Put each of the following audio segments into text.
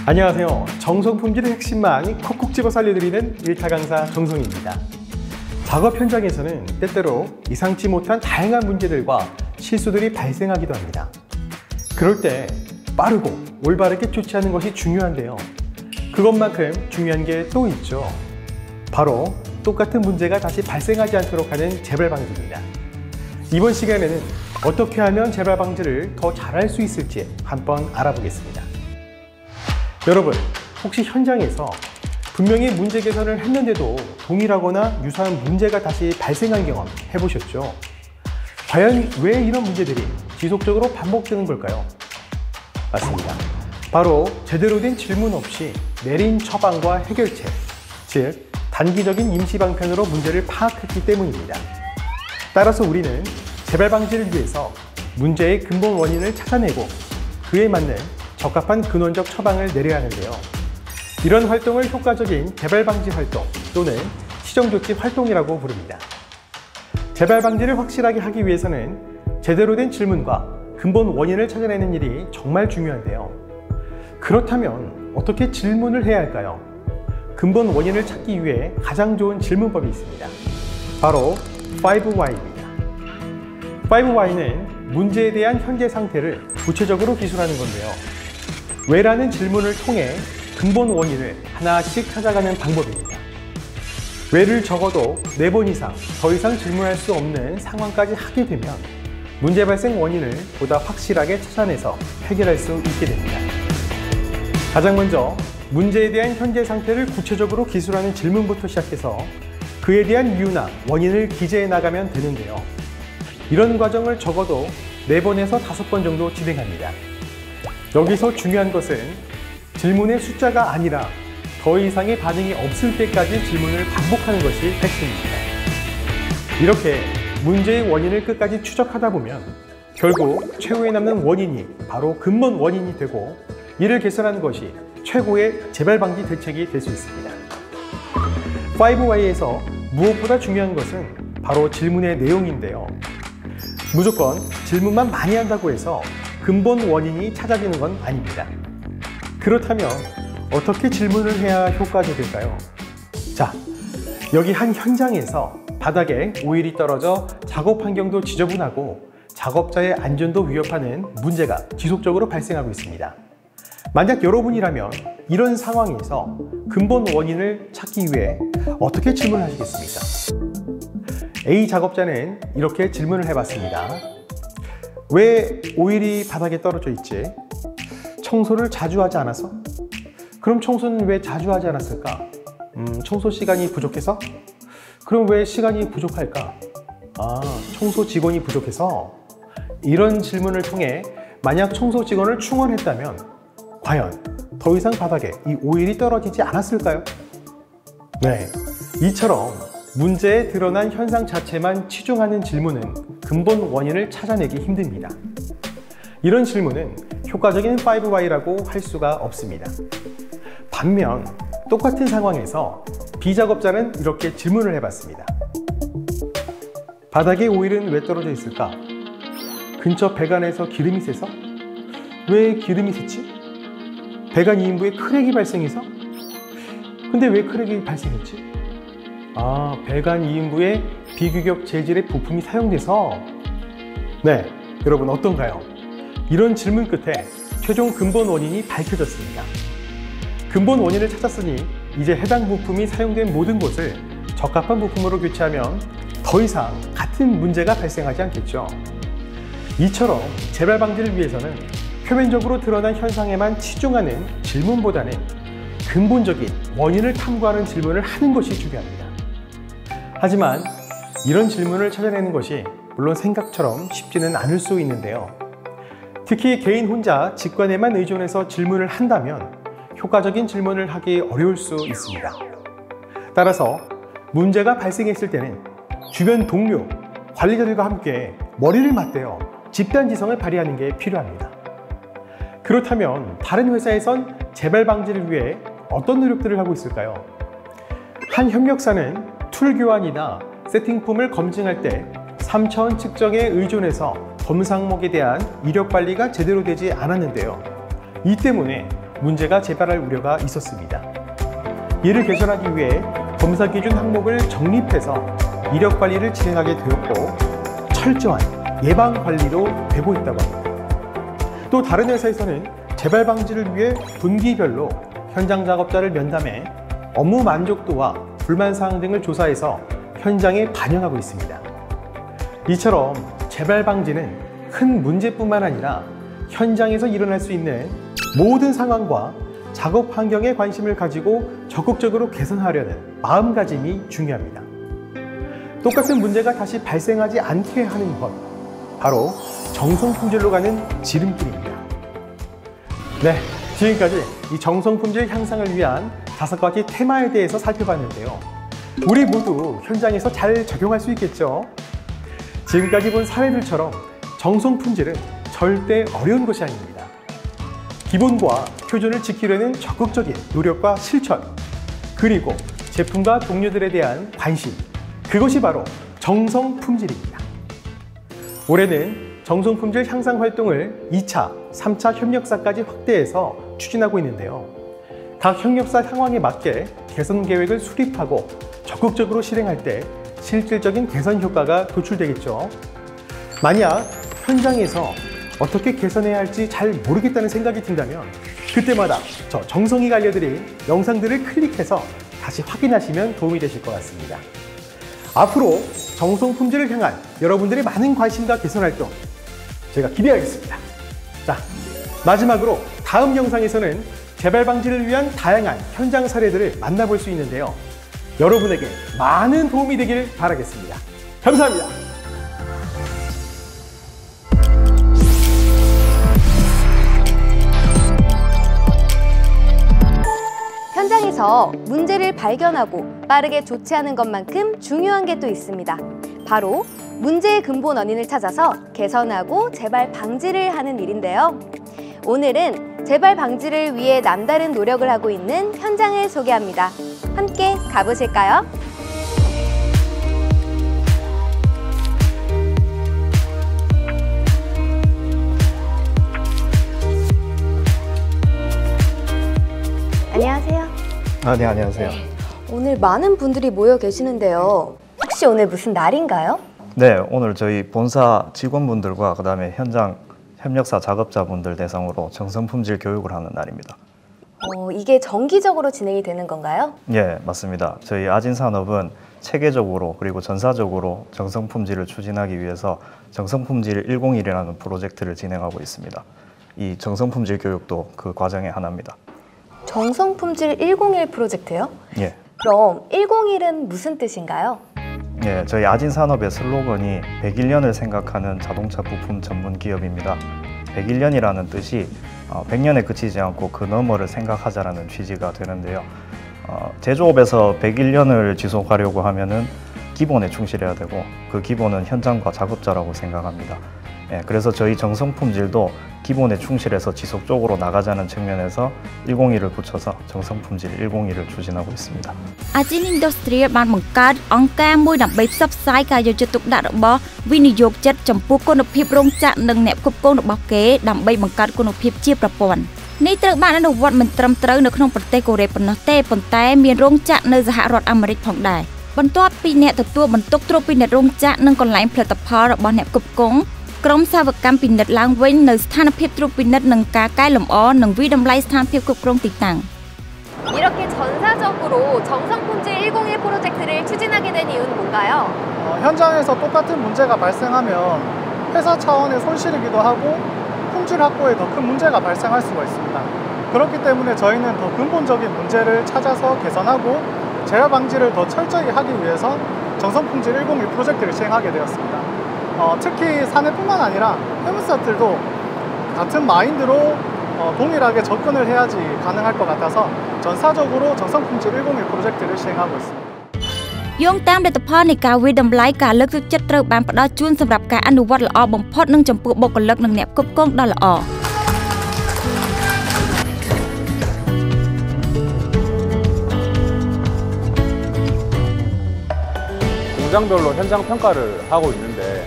안녕하세요. 정성 품질의 핵심만 콕콕 집어 살려드리는 일타 강사 정성입니다. 작업 현장에서는 때때로 예상치 못한 다양한 문제들과 실수들이 발생하기도 합니다. 그럴 때 빠르고 올바르게 조치하는 것이 중요한데요. 그것만큼 중요한 게 또 있죠. 바로 똑같은 문제가 다시 발생하지 않도록 하는 재발 방지입니다. 이번 시간에는 어떻게 하면 재발 방지를 더 잘할 수 있을지 한번 알아보겠습니다. 여러분, 혹시 현장에서 분명히 문제 개선을 했는데도 동일하거나 유사한 문제가 다시 발생한 경험 해보셨죠? 과연 왜 이런 문제들이 지속적으로 반복되는 걸까요? 맞습니다. 바로 제대로 된 질문 없이 내린 처방과 해결책, 즉 단기적인 임시 방편으로 문제를 파악했기 때문입니다. 따라서 우리는 재발 방지를 위해서 문제의 근본 원인을 찾아내고 그에 맞는 적합한 근원적 처방을 내려야 하는데요. 이런 활동을 효과적인 재발 방지 활동 또는 시정조치 활동이라고 부릅니다. 재발 방지를 확실하게 하기 위해서는 제대로 된 질문과 근본 원인을 찾아내는 일이 정말 중요한데요. 그렇다면 어떻게 질문을 해야 할까요? 근본 원인을 찾기 위해 가장 좋은 질문법이 있습니다. 바로 5Y입니다. 5Y는 문제에 대한 현재 상태를 구체적으로 기술하는 건데요. 왜라는 질문을 통해 근본 원인을 하나씩 찾아가는 방법입니다. 왜를 적어도 4번 이상 더 이상 질문할 수 없는 상황까지 하게 되면 문제 발생 원인을 보다 확실하게 찾아내서 해결할 수 있게 됩니다. 가장 먼저 문제에 대한 현재 상태를 구체적으로 기술하는 질문부터 시작해서 그에 대한 이유나 원인을 기재해 나가면 되는데요. 이런 과정을 적어도 4번에서 5번 정도 진행합니다. 여기서 중요한 것은 질문의 숫자가 아니라 더 이상의 반응이 없을 때까지 질문을 반복하는 것이 핵심입니다. 이렇게 문제의 원인을 끝까지 추적하다 보면 결국 최후에 남는 원인이 바로 근본 원인이 되고 이를 개선하는 것이 최고의 재발 방지 대책이 될 수 있습니다. 5Y에서 무엇보다 중요한 것은 바로 질문의 내용인데요. 무조건 질문만 많이 한다고 해서 근본 원인이 찾아지는 건 아닙니다. 그렇다면 어떻게 질문을 해야 효과적일까요? 자, 여기 한 현장에서 바닥에 오일이 떨어져 작업 환경도 지저분하고 작업자의 안전도 위협하는 문제가 지속적으로 발생하고 있습니다. 만약 여러분이라면 이런 상황에서 근본 원인을 찾기 위해 어떻게 질문을 하시겠습니까? A 작업자는 이렇게 질문을 해봤습니다. 왜 오일이 바닥에 떨어져 있지? 청소를 자주 하지 않아서? 그럼 청소는 왜 자주 하지 않았을까? 청소 시간이 부족해서? 그럼 왜 시간이 부족할까? 청소 직원이 부족해서? 이런 질문을 통해 만약 청소 직원을 충원했다면 과연 더 이상 바닥에 이 오일이 떨어지지 않았을까요? 네, 이처럼 문제에 드러난 현상 자체만 치중하는 질문은 근본 원인을 찾아내기 힘듭니다. 이런 질문은 효과적인 5Y라고 할 수가 없습니다. 반면 똑같은 상황에서 B 작업자는 이렇게 질문을 해봤습니다. 바닥에 오일은 왜 떨어져 있을까? 근처 배관에서 기름이 새서? 왜 기름이 새지? 배관 2인부에 크랙이 발생해서? 근데 왜 크랙이 발생했지? 배관 2인부에 비규격 재질의 부품이 사용돼서? 네, 여러분 어떤가요? 이런 질문 끝에 최종 근본 원인이 밝혀졌습니다. 근본 원인을 찾았으니 이제 해당 부품이 사용된 모든 곳을 적합한 부품으로 교체하면 더 이상 같은 문제가 발생하지 않겠죠. 이처럼 재발 방지를 위해서는 표면적으로 드러난 현상에만 치중하는 질문보다는 근본적인 원인을 탐구하는 질문을 하는 것이 중요합니다. 하지만 이런 질문을 찾아내는 것이 물론 생각처럼 쉽지는 않을 수 있는데요. 특히 개인 혼자 직관에만 의존해서 질문을 한다면 효과적인 질문을 하기 어려울 수 있습니다. 따라서 문제가 발생했을 때는 주변 동료, 관리자들과 함께 머리를 맞대어 집단지성을 발휘하는 게 필요합니다. 그렇다면 다른 회사에선 재발 방지를 위해 어떤 노력들을 하고 있을까요? 한 협력사는 툴 교환이나 세팅폼을 검증할 때 3차원 측정에 의존해서 검사항목에 대한 이력 관리가 제대로 되지 않았는데요. 이 때문에 문제가 재발할 우려가 있었습니다. 이를 개선하기 위해 검사 기준 항목을 정립해서 이력 관리를 진행하게 되었고 철저한 예방 관리도 되고 있다고 합니다. 또 다른 회사에서는 재발 방지를 위해 분기별로 현장 작업자를 면담해 업무 만족도와 불만 사항 등을 조사해서 현장에 반영하고 있습니다. 이처럼 재발 방지는 큰 문제뿐만 아니라 현장에서 일어날 수 있는 모든 상황과 작업 환경에 관심을 가지고 적극적으로 개선하려는 마음가짐이 중요합니다. 똑같은 문제가 다시 발생하지 않게 하는 것, 바로 정성품질로 가는 지름길입니다. 네, 지금까지 이 정성품질 향상을 위한 5가지 테마에 대해서 살펴봤는데요. 우리 모두 현장에서 잘 적용할 수 있겠죠? 지금까지 본 사례들처럼 정성품질은 절대 어려운 것이 아닙니다. 기본과 표준을 지키려는 적극적인 노력과 실천, 그리고 제품과 동료들에 대한 관심, 그것이 바로 정성품질입니다. 올해는 정성품질 향상 활동을 2차, 3차 협력사까지 확대해서 추진하고 있는데요. 각 협력사 상황에 맞게 개선 계획을 수립하고 적극적으로 실행할 때 실질적인 개선 효과가 도출되겠죠. 만약 현장에서 어떻게 개선해야 할지 잘 모르겠다는 생각이 든다면 그때마다 저 정성이가 알려드린 영상들을 클릭해서 다시 확인하시면 도움이 되실 것 같습니다. 앞으로 정성 품질을 향한 여러분들의 많은 관심과 개선 활동 제가 기대하겠습니다. 자, 마지막으로 다음 영상에서는 재발 방지를 위한 다양한 현장 사례들을 만나볼 수 있는데요. 여러분에게 많은 도움이 되길 바라겠습니다. 감사합니다. 현장에서 문제를 발견하고 빠르게 조치하는 것만큼 중요한 게 또 있습니다. 바로 문제의 근본 원인을 찾아서 개선하고 재발 방지를 하는 일인데요. 오늘은 재발 방지를 위해 남다른 노력을 하고 있는 현장을 소개합니다. 함께 가보실까요? 안녕하세요. 네, 안녕하세요. 오늘 많은 분들이 모여 계시는데요. 혹시 오늘 무슨 날인가요? 네, 오늘 저희 본사 직원분들과 그다음에 현장 협력사 작업자분들 대상으로 정성품질 교육을 하는 날입니다. 이게 정기적으로 진행이 되는 건가요? 예, 맞습니다. 저희 아진산업은 체계적으로 그리고 전사적으로 정성품질을 추진하기 위해서 정성품질 101이라는 프로젝트를 진행하고 있습니다. 이 정성품질 교육도 그 과정의 하나입니다. 정성품질 101 프로젝트요? 예. 그럼 101은 무슨 뜻인가요? 예, 저희 아진산업의 슬로건이 101년을 생각하는 자동차 부품 전문 기업입니다. 101년이라는 뜻이 100년에 그치지 않고 그 너머를 생각하자라는 취지가 되는데요. 제조업에서 101년을 지속하려고 하면은 기본에 충실해야 되고 그 기본은 현장과 작업자라고 생각합니다. 예, 그래서 저희 정성품질도 기본에 충실해서 지속적으로 나가자는 측면에서 101을 붙여서 정성품질 101을 추진하고 있습니다. Ajin Industrial បានបង្កើតអង្គការមួយដើម្បីផ្សព្វផ្សាយការយកចិត្តទុកដាក់របស់វិនិយោគចិត្តចំពោះគុណភាពរោងចក្រនិងអ្នកគ្រប់គ្រងរបស់គេដើម្បីបង្កើតគុណភាពជាប្រព័ន្ធនេះត្រូវបានអនុវត្តមិនត្រឹមត្រូវនៅក្នុងប្រទេសកូរ៉េប៉ុណ្ណោះទេប៉ុន្តែមានរោងចក្រនៅសហរដ្ឋអាមេរិកផងដែរបន្ទាប់ពីអ្នកទទួលបន្ទុកត្រួតពិនិត្យរោងចក្រនិងកន្លែងផលិតផលរបស់អ្នកគ្រប់គ្រងក្រុមសាវកម្មពិនិត្យឡើងវិញនៅស្ថានភាពត្រួតពិនិត្យនិងការកែលម្អនិងវិតម្លៃស្ថានភាពគ្រប់គ្រងទីតាំង 이렇게 전사적으로 정성품질 101 프로젝트를 추진하게 된 이유는 뭔가요? 현장에서 똑같은 문제가 발생하면 회사 차원의 손실이기도 하고 품질 확보에 더 큰 문제가 발생할 수가 있습니다. 그렇기 때문에 저희는 더 근본적인 문제를 찾아서 개선하고 재발 방지를 더 철저히 하기 위해서 정성품질 101 프로젝트를 시행하게 되었습니다. 특히 사내뿐만 아니라 회사들도 같은 마인드로 동일하게 접근을 해야지 가능할 것 같아서 전사적으로 정성품질 101 프로젝트를 시행하고 있습니다. យោងតាមលទ្ធផលនៃការវិតម្លៃការលើកទឹកចិត្តត្រូវបានផ្ដល់ជូនសម្រាប់ការអនុវត្តល្អបំផុតនិងចំពោះបុគ្គលិកនិងអ្នកគ្រប់គ្រងដ៏ល្អ 공장별로 현장 평가를 하고 있는데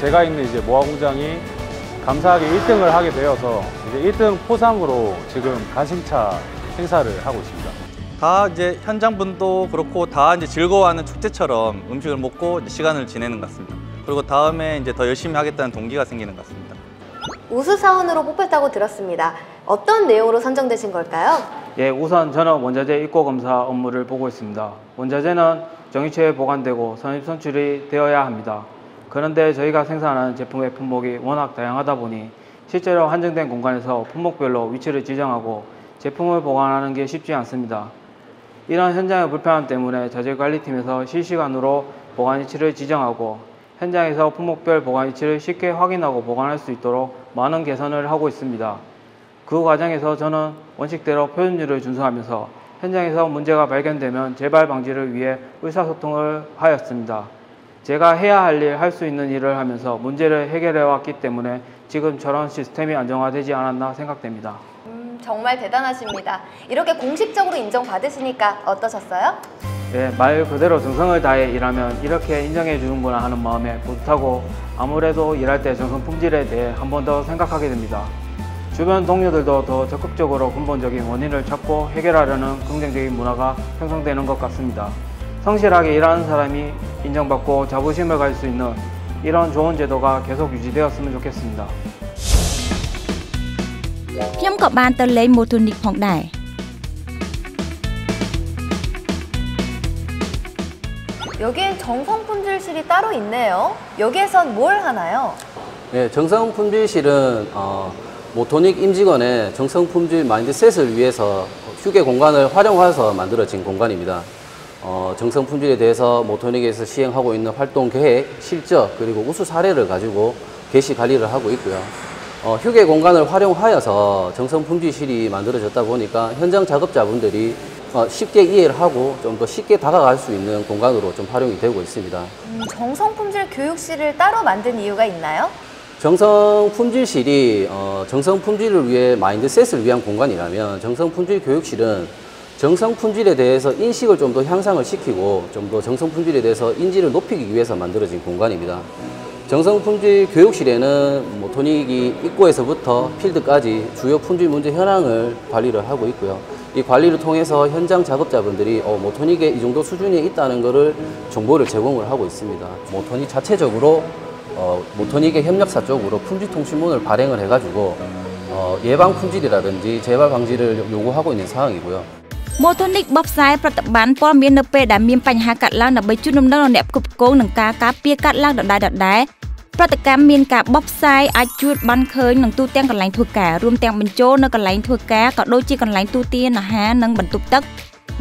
제가 있는 이제 모아 공장이 감사하게 1등을 하게 되어서 이제 1등 포상으로 지금 가심차 행사를 하고 있습니다. 다 이제 현장분도 그렇고 다 이제 즐거워하는 축제처럼 음식을 먹고 이제 시간을 지내는 것 같습니다. 그리고 다음에 이제 더 열심히 하겠다는 동기가 생기는 것 같습니다. 우수사원으로 뽑혔다고 들었습니다. 어떤 내용으로 선정되신 걸까요? 예, 우선 저는 원자재 입고 검사 업무를 보고 있습니다. 원자재는 정유체에 보관되고 선입 선출이 되어야 합니다. 그런데 저희가 생산하는 제품의 품목이 워낙 다양하다 보니 실제로 한정된 공간에서 품목별로 위치를 지정하고 제품을 보관하는 게 쉽지 않습니다. 이런 현장의 불편함 때문에 자재관리팀에서 실시간으로 보관 위치를 지정하고 현장에서 품목별 보관 위치를 쉽게 확인하고 보관할 수 있도록 많은 개선을 하고 있습니다. 그 과정에서 저는 원칙대로 표준율을 준수하면서 현장에서 문제가 발견되면 재발 방지를 위해 의사소통을 하였습니다. 제가 해야 할 일, 할 수 있는 일을 하면서 문제를 해결해 왔기 때문에 지금 저런 시스템이 안정화되지 않았나 생각됩니다. 정말 대단하십니다. 이렇게 공식적으로 인정받으시니까 어떠셨어요? 네, 말 그대로 정성을 다해 일하면 이렇게 인정해 주는구나 하는 마음에 뿌듯하고 아무래도 일할 때 정성 품질에 대해 한 번 더 생각하게 됩니다. 주변 동료들도 더 적극적으로 근본적인 원인을 찾고 해결하려는 긍정적인 문화가 형성되는 것 같습니다. 성실하게 일하는 사람이 인정받고 자부심을 가질 수 있는 이런 좋은 제도가 계속 유지되었으면 좋겠습니다. ខ្ញុំក៏បានទៅលេង Motonic ផងដែរ 여기엔 정성품질실이 따로 있네요. 여기에선 뭘 하나요? 네, 정성품질실은 모토닉 임직원의 정성품질 마인드셋을 위해서 휴게 공간을 활용해서 만들어진 공간입니다. 정성품질에 대해서 모토닉에서 시행하고 있는 활동 계획, 실적, 그리고 우수 사례를 가지고 게시 관리를 하고 있고요. 휴게 공간을 활용하여서 정성품질실이 만들어졌다 보니까 현장 작업자분들이 쉽게 이해를 하고 좀 더 쉽게 다가갈 수 있는 공간으로 좀 활용이 되고 있습니다. 정성품질 교육실을 따로 만든 이유가 있나요? 정성품질실이 정성품질을 위해 마인드셋을 위한 공간이라면 정성품질 교육실은 정성품질에 대해서 인식을 좀 더 향상을 시키고 좀 더 정성품질에 대해서 인지를 높이기 위해서 만들어진 공간입니다. 정성품질 교육실에는 모토닉이 입고에서부터 필드까지 주요 품질 문제 현황을 관리를 하고 있고요. 이 관리를 통해서 현장 작업자분들이 모토닉에 이 정도 수준에 있다는 것을 정보를 제공을 하고 있습니다. 모토닉 자체적으로 모토닉의 협력사 쪽으로 품질통신문을 발행을 해가지고 예방 품질이라든지 재발 방지를 요구하고 있는 상황이고요. Motonic បបផ្សាយប្រតិបត្តិព័ត៌មាននៅពេលដែលមានបញ្ហាកាត់ឡើងដើម្បីជួយដំណឹងដល់អ្នកផ្គត់ផ្គងនិងការការពារកាត់ឡើងដដែលៗប្រតិកម្មមានការបបផ្សាយអាចជួយបានឃើញនឹងទូទាំងកន្លែងធ្វើការរួមទាំងបញ្ចូលនៅកន្លែងធ្វើការក៏ដូចជាកន្លែងទូទានអាហារនិងបន្ទប់ទឹក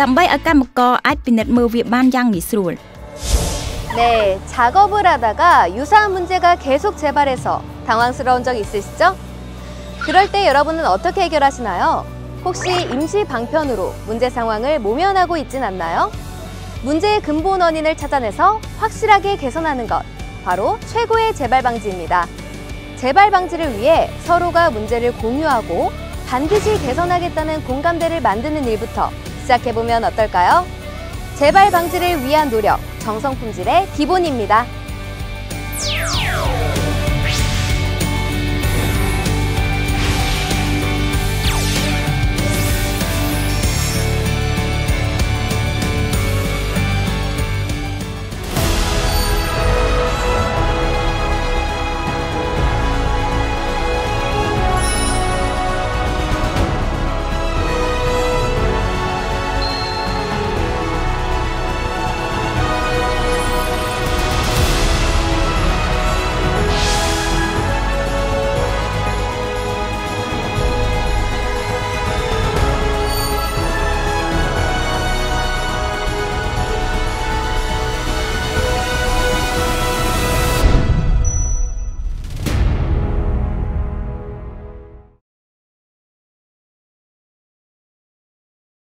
ដើម្បីឲ្យកម្មករអាចពិនិត្យមើលវាបានយ៉ាងងាយស្រួល 네, 작업을 하다가 유사한 문제가 계속 재발해서 당황스러운 적 있으시죠? 그럴 때 여러분은 어떻게 해결하시나요? 혹시 임시 방편으로 문제 상황을 모면하고 있진 않나요? 문제의 근본 원인을 찾아내서 확실하게 개선하는 것, 바로 최고의 재발 방지입니다. 재발 방지를 위해 서로가 문제를 공유하고 반드시 개선하겠다는 공감대를 만드는 일부터 시작해보면 어떨까요? 재발 방지를 위한 노력, 정성품질의 기본입니다.